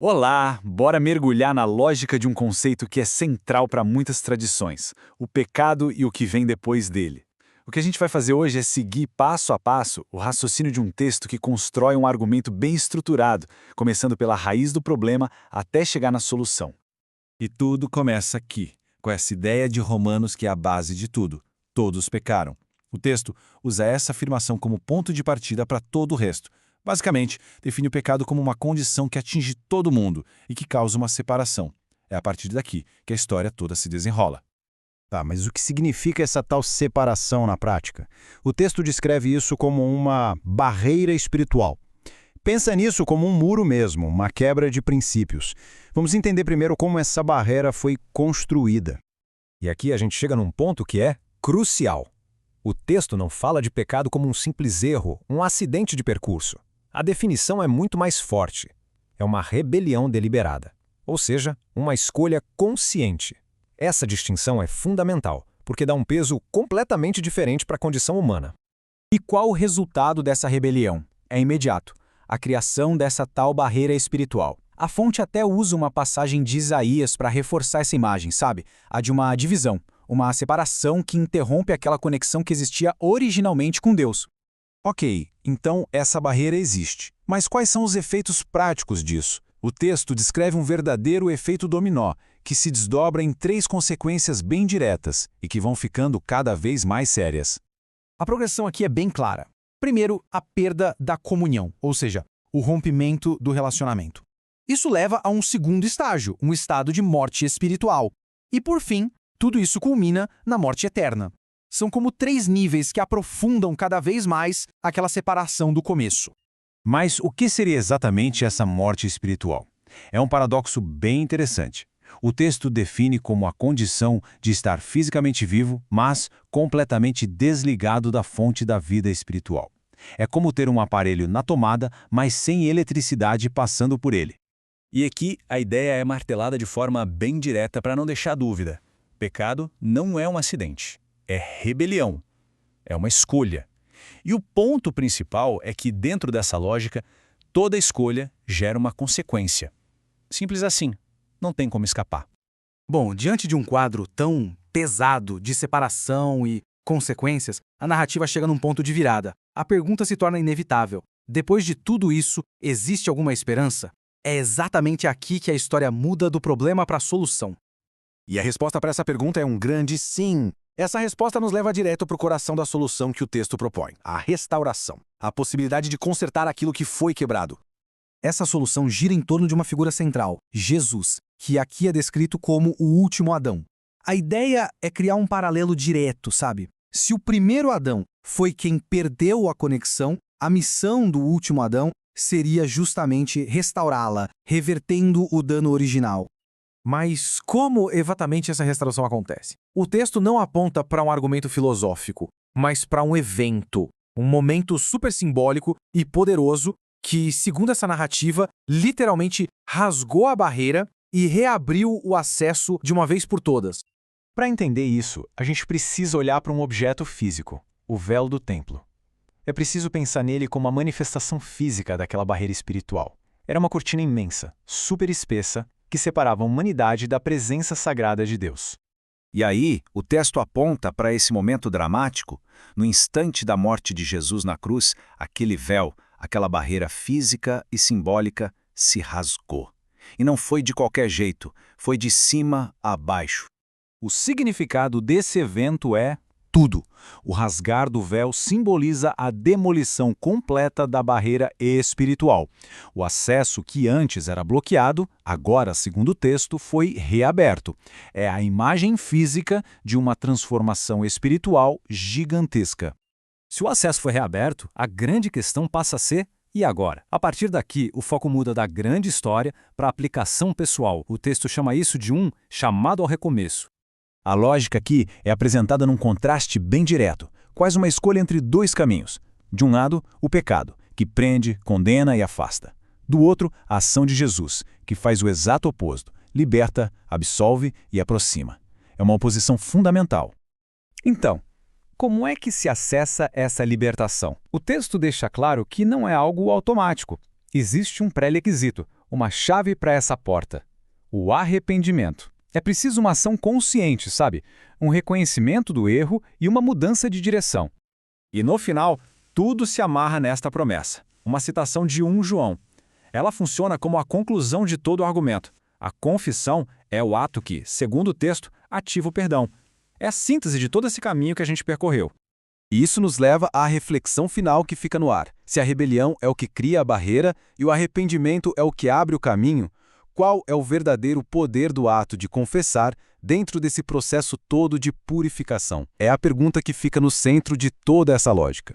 Olá, bora mergulhar na lógica de um conceito que é central para muitas tradições: o pecado e o que vem depois dele. O que a gente vai fazer hoje é seguir passo a passo o raciocínio de um texto que constrói um argumento bem estruturado, começando pela raiz do problema até chegar na solução. E tudo começa aqui, com essa ideia de Romanos que é a base de tudo. Todos pecaram. O texto usa essa afirmação como ponto de partida para todo o resto. Basicamente, define o pecado como uma condição que atinge todo mundo e que causa uma separação. É a partir daqui que a história toda se desenrola. Tá, mas o que significa essa tal separação na prática? O texto descreve isso como uma barreira espiritual. Pensa nisso como um muro mesmo, uma quebra de princípios. Vamos entender primeiro como essa barreira foi construída. E aqui a gente chega num ponto que é crucial. O texto não fala de pecado como um simples erro, um acidente de percurso. A definição é muito mais forte. É uma rebelião deliberada, ou seja, uma escolha consciente. Essa distinção é fundamental, porque dá um peso completamente diferente para a condição humana. E qual o resultado dessa rebelião? É imediato: a criação dessa tal barreira espiritual. A fonte até usa uma passagem de Isaías para reforçar essa imagem, sabe? A de uma divisão, uma separação que interrompe aquela conexão que existia originalmente com Deus. Ok, então essa barreira existe. Mas quais são os efeitos práticos disso? O texto descreve um verdadeiro efeito dominó, que se desdobra em 3 consequências bem diretas e que vão ficando cada vez mais sérias. A progressão aqui é bem clara. Primeiro, a perda da comunhão, ou seja, o rompimento do relacionamento. Isso leva a um segundo estágio, um estado de morte espiritual. E por fim, tudo isso culmina na morte eterna. São como 3 níveis que aprofundam cada vez mais aquela separação do começo. Mas o que seria exatamente essa morte espiritual? É um paradoxo bem interessante. O texto define como a condição de estar fisicamente vivo, mas completamente desligado da fonte da vida espiritual. É como ter um aparelho na tomada, mas sem eletricidade passando por ele. E aqui a ideia é martelada de forma bem direta para não deixar dúvida. Pecado não é um acidente, é rebelião, é uma escolha. E o ponto principal é que, dentro dessa lógica, toda escolha gera uma consequência. Simples assim, não tem como escapar. Bom, diante de um quadro tão pesado de separação e consequências, a narrativa chega num ponto de virada. A pergunta se torna inevitável. Depois de tudo isso, existe alguma esperança? É exatamente aqui que a história muda do problema para a solução. E a resposta para essa pergunta é um grande sim. Essa resposta nos leva direto para o coração da solução que o texto propõe: a restauração, a possibilidade de consertar aquilo que foi quebrado. Essa solução gira em torno de uma figura central, Jesus, que aqui é descrito como o último Adão. A ideia é criar um paralelo direto, sabe? Se o primeiro Adão foi quem perdeu a conexão, a missão do último Adão seria justamente restaurá-la, revertendo o dano original. Mas como exatamente essa restauração acontece? O texto não aponta para um argumento filosófico, mas para um evento, um momento super simbólico e poderoso que, segundo essa narrativa, literalmente rasgou a barreira e reabriu o acesso de uma vez por todas. Para entender isso, a gente precisa olhar para um objeto físico, o véu do templo. É preciso pensar nele como a manifestação física daquela barreira espiritual. Era uma cortina imensa, super espessa, que separava a humanidade da presença sagrada de Deus. E aí, o texto aponta para esse momento dramático. No instante da morte de Jesus na cruz, aquele véu, aquela barreira física e simbólica, se rasgou. E não foi de qualquer jeito, foi de cima a baixo. O significado desse evento é tudo. O rasgar do véu simboliza a demolição completa da barreira espiritual. O acesso que antes era bloqueado, agora, segundo o texto, foi reaberto. É a imagem física de uma transformação espiritual gigantesca. Se o acesso foi reaberto, a grande questão passa a ser: e agora? A partir daqui, o foco muda da grande história para a aplicação pessoal. O texto chama isso de um chamado ao recomeço. A lógica aqui é apresentada num contraste bem direto, quase uma escolha entre 2 caminhos. De um lado, o pecado, que prende, condena e afasta. Do outro, a ação de Jesus, que faz o exato oposto, liberta, absolve e aproxima. É uma oposição fundamental. Então, como é que se acessa essa libertação? O texto deixa claro que não é algo automático. Existe um pré-requisito, uma chave para essa porta: o arrependimento. É preciso uma ação consciente, sabe? Um reconhecimento do erro e uma mudança de direção. E no final, tudo se amarra nesta promessa. Uma citação de 1 João. Ela funciona como a conclusão de todo o argumento. A confissão é o ato que, segundo o texto, ativa o perdão. É a síntese de todo esse caminho que a gente percorreu. E isso nos leva à reflexão final que fica no ar. Se a rebelião é o que cria a barreira e o arrependimento é o que abre o caminho, qual é o verdadeiro poder do ato de confessar dentro desse processo todo de purificação? É a pergunta que fica no centro de toda essa lógica.